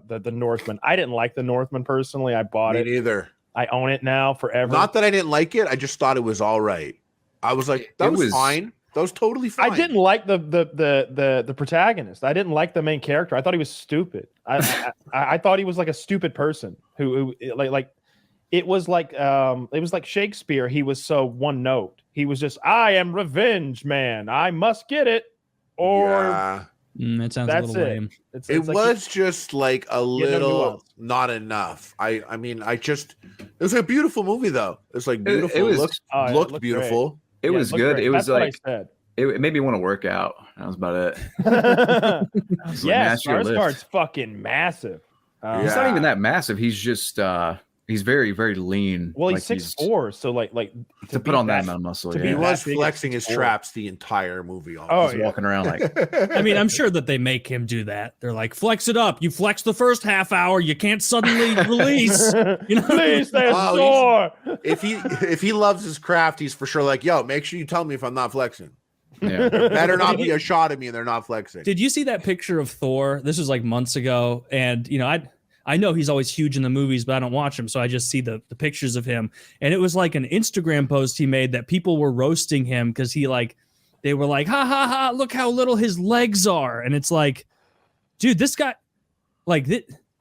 the Northman. I didn't like the Northman personally. I bought it. Me neither. I own it now forever. Not that I didn't like it. I just thought it was all right. I was like, that was fine. That was totally fine. I didn't like the protagonist. I didn't like the main character. I thought he was stupid. I thought he was like a stupid person who like it was like Shakespeare. He was so one note. He was just, I am revenge man. I must get it. Or it sounds a little lame. It was just like a little not enough. I mean, it was a beautiful movie though. It's like beautiful. It looked beautiful. Great. It was good. It was like it made me want to work out. That was about it. Yeah, Skarsgård's fucking massive. He's not even that massive. He's just he's very, very lean. Well, he's 6'4", so like to put on that amount of muscle. He was flexing his traps the entire movie. He's walking around like. I mean, I'm sure that they make him do that. They're like, flex it up. You flex the first half hour. You can't suddenly release. You know, please, sore. If he loves his craft, he's for sure like, yo, make sure you tell me if I'm not flexing. Yeah. There better not be a shot of me and they're not flexing. Did you see that picture of Thor? This was like months ago, and you know, I know he's always huge in the movies, but I don't watch him, so I just see the pictures of him. And it was like an Instagram post he made that people were roasting him because they were like, ha ha ha, look how little his legs are. And it's like, dude, this guy, like,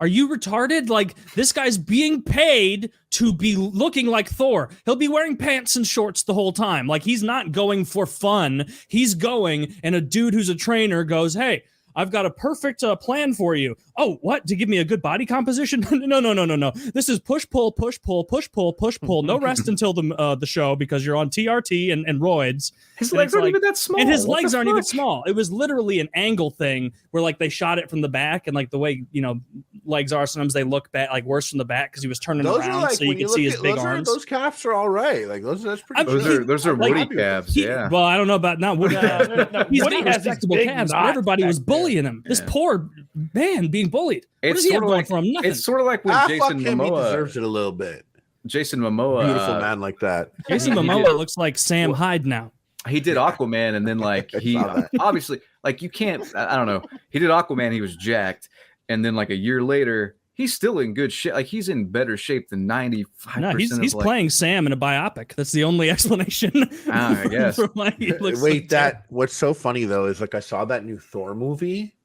are you retarded? Like, this guy's being paid to be looking like Thor. He'll be wearing pants and shorts the whole time. Like, he's not going for fun. He's going, and a dude who's a trainer goes, hey, I've got a perfect plan for you. Oh, what? To give me a good body composition? No. This is push, pull, push, pull, push, pull, push, pull. No rest until the show because you're on TRT and roids. His legs aren't even that small. And his legs aren't even small. It was literally an angle thing where like they shot it from the back and like the way, you know, legs are, sometimes they look bad, like worse from the back because he was turning around like, so you could see his big arms. Those calves are all right. Like that's pretty good. Those are Woody calves, yeah. Well, I don't know about not Woody calves. He's Woody got has respectable calves, but everybody was bullying him. This poor man being bullied. What does he have going for him? Nothing. It's sort of like when Jason Momoa he deserves it a little bit. Jason Momoa, beautiful man like that. Jason Momoa looks like Sam Hyde now. He did Aquaman, and then like he obviously like you can't. I don't know. He did Aquaman. He was jacked, and then like a year later, he's still in good shape. Like he's in better shape than 95%. No, he's playing Sam in a biopic. That's the only explanation. I guess. For why he looks Wait, what's so funny though is like I saw that new Thor movie,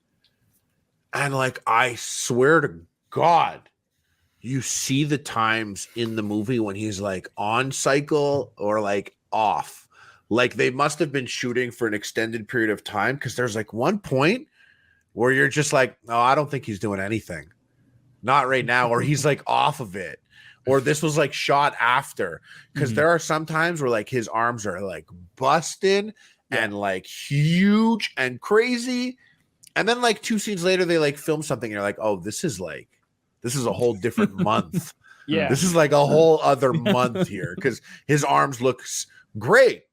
and like I swear to God, you see the times in the movie when he's like on cycle or like off. Like they must have been shooting for an extended period of time because there's like one point where you're just like, oh, I don't think he's doing anything. Not right now. Or he's like off of it. Or this was like shot after. Because there are some times where like his arms are like busted and like huge and crazy. And then like 2 scenes later, they like film something and you're like, oh, this is a whole different month. Yeah. This is like a whole other month here because his arms look great.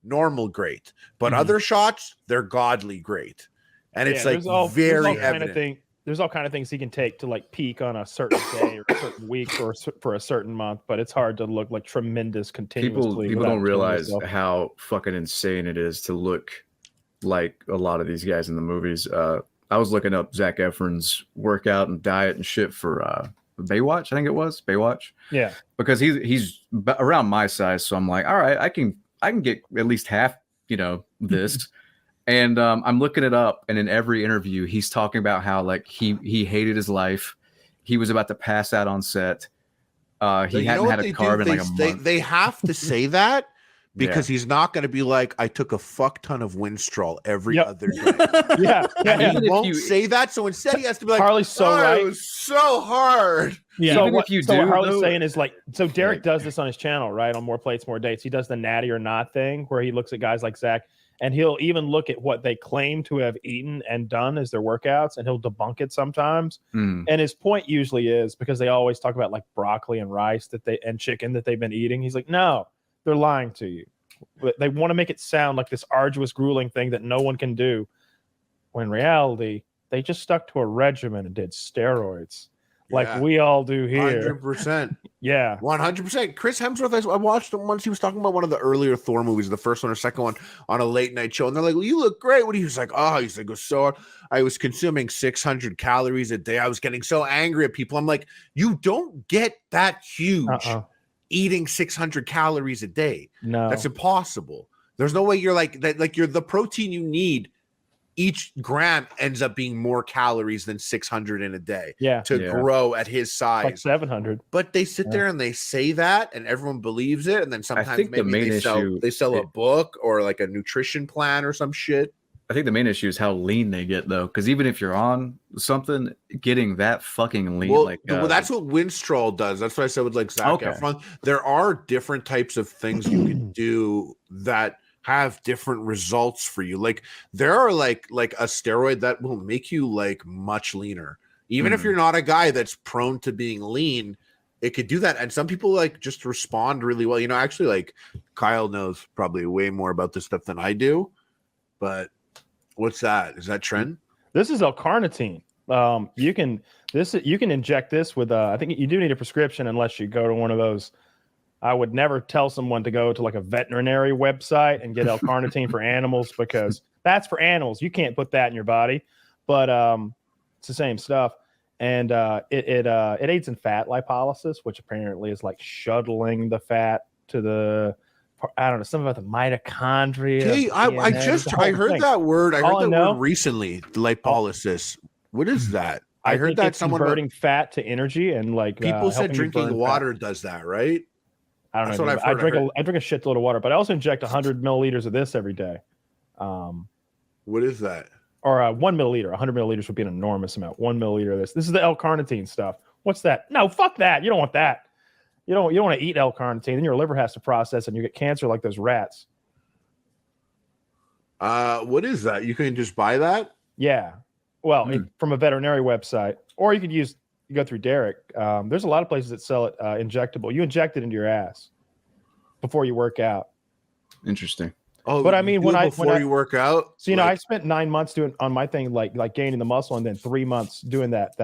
Normal great, but other shots they're godly great, and it's like very evident. There's all kind of things he can take to like peak on a certain day or a certain week or for a certain month, but it's hard to look like tremendous continuously. People don't realize how fucking insane it is to look like a lot of these guys in the movies. I was looking up Zac Efron's workout and diet and shit for Baywatch. I think it was Baywatch. Yeah, because he's around my size, so I'm like, all right, I can get at least half, this. And I'm looking it up, and in every interview, he's talking about how like he hated his life. He was about to pass out on set. He hadn't had a carb in like a month. They have to say that because he's not going to be like, I took a fuck ton of Winstrol every other day. He won't say that, so instead he has to be like, Harley's so right. It was so hard. Yeah. So what Harley's saying is like, so Derek does this on his channel, right? On More Plates, More Dates. He does the natty or not thing where he looks at guys like Zach and he'll even look at what they claim to have eaten and done as their workouts and he'll debunk it sometimes. And his point usually is because they always talk about like broccoli and rice and chicken that they've been eating. He's like, no, they're lying to you. But they want to make it sound like this arduous, grueling thing that no one can do. When in reality, they just stuck to a regimen and did steroids. like Yeah. we all do here. 100%. Yeah. 100%. Chris Hemsworth, I watched him once. He was talking about one of the earlier Thor movies, the first one or second one, on a late night show. And they're like, well, you look great. What he was like, oh, he's like, so I was consuming 600 calories a day. I was getting so angry at people. I'm like, you don't get that huge eating 600 calories a day. No, that's impossible. There's no way you're like that. Like you're the protein you need. Each gram ends up being more calories than 600 in a day to grow at his size. Like 700. But they sit there and they say that and everyone believes it. And then sometimes I think maybe they sell a book or like a nutrition plan or some shit. I think the main issue is how lean they get, though. Because even if you're on something, getting that fucking lean, well, that's what Winstrol does. That's what I said with like Zac Efron. There are different types of things you can do that have different results for you. Like there are like a steroid that will make you like much leaner. Even if you're not a guy that's prone to being lean, it could do that. And some people like just respond really well. You know, actually like Kyle knows probably way more about this stuff than I do. But what's that? Is that Trend? This is L-carnitine. You can inject this with I think you do need a prescription unless you go to one of those. I would never tell someone to go to like a veterinary website and get L-carnitine for animals because that's for animals. You can't put that in your body, but it's the same stuff. And it aids in fat lipolysis, which apparently is like shuttling the fat to the, I don't know, something about the mitochondria. Hey, I heard that word. I heard that word recently. Lipolysis. What is that? I heard that someone converting fat to energy and like people said drinking water does that, right? I don't know. I drink a shitload of water, but I also inject 100 milliliters of this every day. What is that? Or 1 milliliter. 100 milliliters would be an enormous amount. 1 milliliter of this. This is the L-carnitine stuff. What's that? No, fuck that. You don't want that. You don't want to eat L-carnitine. Then your liver has to process and you get cancer like those rats. What is that? You can just buy that? Yeah. Well, from a veterinary website, or you go through Derek. There's a lot of places that sell it injectable. You inject it into your ass before you work out. Interesting. Oh, but I mean, before you work out. So I spent 9 months doing on my thing, like gaining the muscle, and then 3 months doing that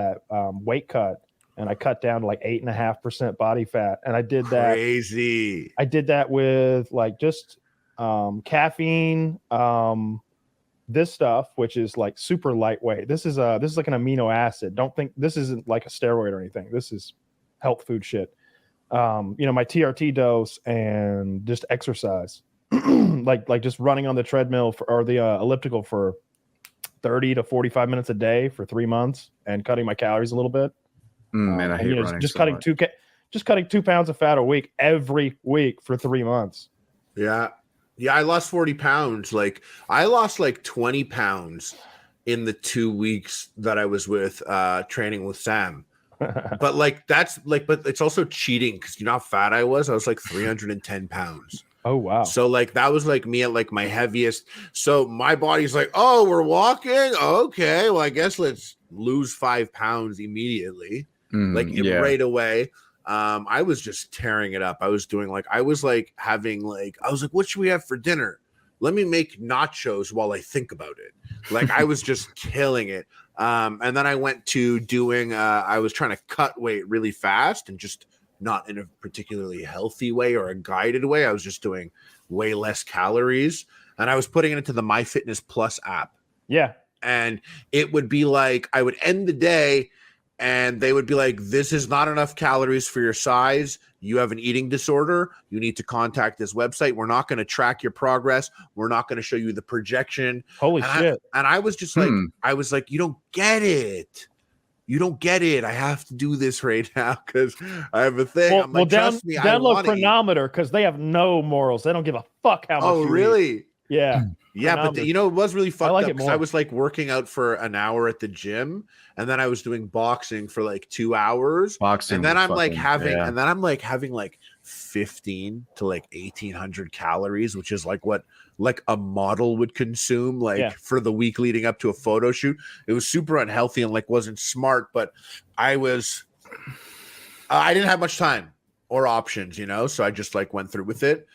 weight cut, and I cut down to like 8.5% body fat, and I did that. Crazy. I did that with like just caffeine. This stuff, which is like super lightweight. This is like an amino acid. Don't think this isn't like a steroid or anything. This is health food shit. My TRT dose and just exercise, like just running on the treadmill or the elliptical for 30 to 45 minutes a day for 3 months and cutting my calories a little bit. Man, I hate running. Just cutting 2 pounds of fat a week every week for 3 months. Yeah. Yeah, I lost 40 pounds. Like I lost like 20 pounds in the 2 weeks that I was with training with Sam. But like but it's also cheating because you know how fat I was? I was like 310 pounds. Oh wow. So like that was like me at like my heaviest. So my body's like, oh, we're walking. Okay, well, I guess let's lose 5 pounds immediately. Right away. I was just tearing it up. I was like, what should we have for dinner? Let me make nachos while I think about it. Like I was just killing it. And then I went to doing, I was trying to cut weight really fast and just not in a particularly healthy way or a guided way. I was just doing way less calories and I was putting it into the MyFitnessPlus app. Yeah. And it would be like, I would end the day and they would be like, this is not enough calories for your size. You have an eating disorder. You need to contact this website. We're not going to track your progress. We're not going to show you the projection. Holy shit. And I was just like, you don't get it. You don't get it. I have to do this right now because I have a thing. Download Chronometer because they have no morals. They don't give a fuck how much. Oh, really? Eat. Yeah. Yeah, but it was really fucked up because I was like working out for an hour at the gym, and then I was doing boxing for like 2 hours. And then I'm having like 15 to like 1,800 calories, which is like what like a model would consume for the week leading up to a photo shoot. It was super unhealthy and like wasn't smart, but I didn't have much time or options, so I just like went through with it.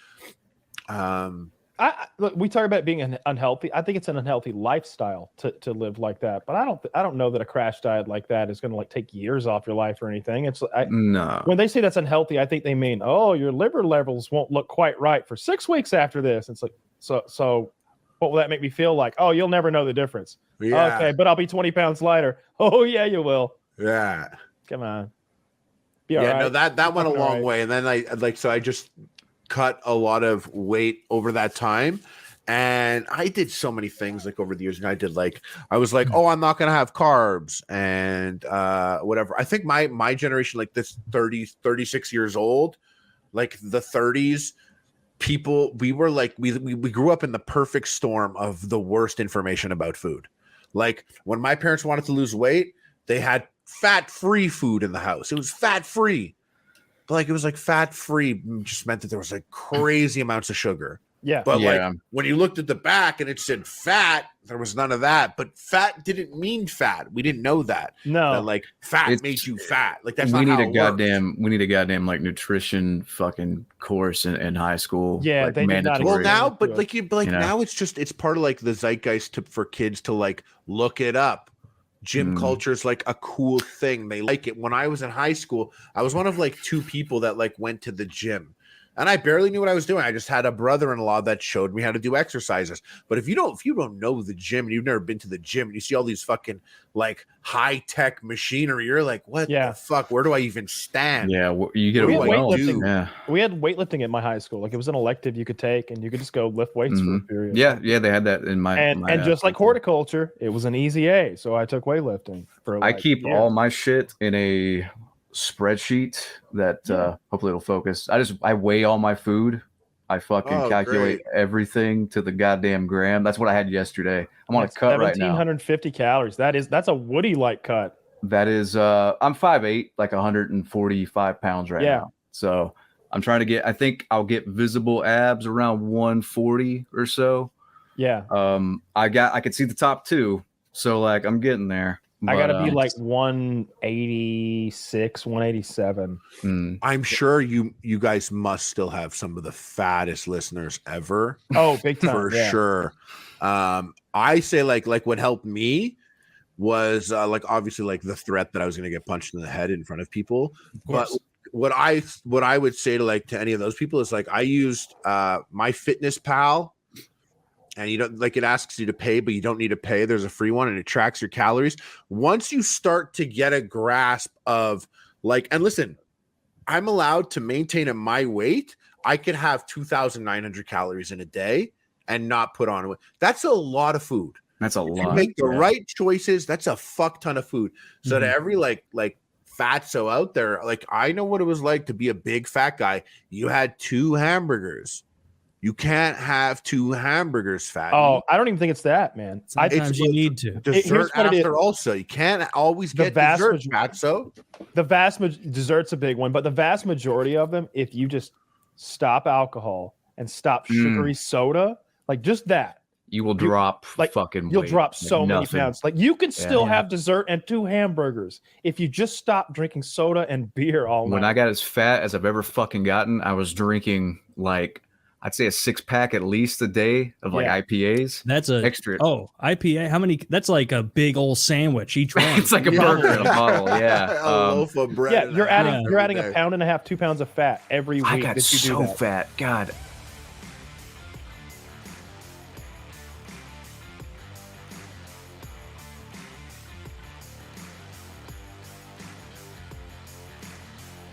Look, we talk about being unhealthy. I think it's an unhealthy lifestyle to live like that. But I don't know that a crash diet like that is going to like take years off your life or anything. No. When they say that's unhealthy, I think they mean, oh, your liver levels won't look quite right for 6 weeks after this. It's like, so what will that make me feel like? Oh, you'll never know the difference. Yeah. Okay, but I'll be 20 pounds lighter. Oh yeah, you will. Yeah. Come on. Be Yeah, all no, right. that went a All long right. way. And then I just cut a lot of weight over that time. And I did so many things like over the years. And I was like, oh, I'm not gonna have carbs and whatever. I think my generation, like this 36 years old, like the 30s, people, we were like, we grew up in the perfect storm of the worst information about food. Like when my parents wanted to lose weight, they had fat-free food in the house. It was fat-free. But like it was like fat-free just meant that there was like crazy amounts of sugar. Yeah. But Yeah. like when you looked at the back and it said fat, there was none of that. But fat didn't mean fat. We didn't know that. No. That like fat It's- made you fat. Like that's we not need how a it goddamn we need a goddamn like nutrition fucking course in high school. Yeah, like, they did not Well, Agree. now, To but it. like You know? now it's part of like the zeitgeist for kids to like look it up. Gym culture is like a cool thing. They like it. When I was in high school, I was one of like 2 people that like went to the gym. And I barely knew what I was doing. I just had a brother-in-law that showed me how to do exercises. But if you don't know the gym and you've never been to the gym and you see all these fucking like high-tech machinery, you're like, what the fuck? Where do I even stand? Yeah, you get We had overwhelmed. weightlifting. Yeah. We had weightlifting at my high school. Like it was an elective you could take, and you could just go lift weights for a period. Yeah, they had that in my And just like horticulture, it was an easy A. So I took weightlifting for. I Like keep a year. all my shit in a spreadsheet that hopefully it'll focus. I weigh all my food. I fucking calculate everything to the goddamn gram. That's what I had yesterday. I'm on a cut right now. 1,750 calories. That's a Woody like cut. That is I'm 5'8", like 145 pounds right now. So I'm trying to get, I think I'll get visible abs around 140 or so. Yeah. I could see the top 2. So like I'm getting there. I gotta be like 186, 187. I'm sure you guys must still have some of the fattest listeners ever. Oh, big time. For sure. I say like what helped me was like obviously like the threat that I was going to get punched in the head in front of people. But what I would say to any of those people is like I used My Fitness Pal. And you don't like it asks you to pay, but you don't need to pay. There's a free one and it tracks your calories. Once you start to get a grasp of like, and listen, I'm allowed to maintain at my weight. I could have 2,900 calories in a day and not put on weight. That's a lot of food. That's a If lot. you make the right choices, that's a fuck ton of food. So to every like fatso out there, like I know what it was like to be a big fat guy. You had 2 hamburgers. You can't have 2 hamburgers, fatty. Oh, I don't even think it's that, man. Sometimes you need to. Dessert what it is. after also. You can't always The get vast dessert, fatso. The dessert's a big one, but the vast majority of them, if you just stop alcohol and stop sugary soda, like just that, you will drop you'll weight. drop so Like many nothing. pounds. Like you can still Yeah. have dessert and 2 hamburgers if you just stop drinking soda and beer all night. When I got as fat as I've ever fucking gotten, I was drinking like I'd say a 6-pack at least a day of like IPAs. That's a extra. IPA. How many? That's like a big old sandwich each one. It's like a burger in a bottle. Yeah. A loaf of bread. Yeah, and you're a half adding every a day. pound and a half, 2 pounds of fat every week. I got that you do so that. fat. God,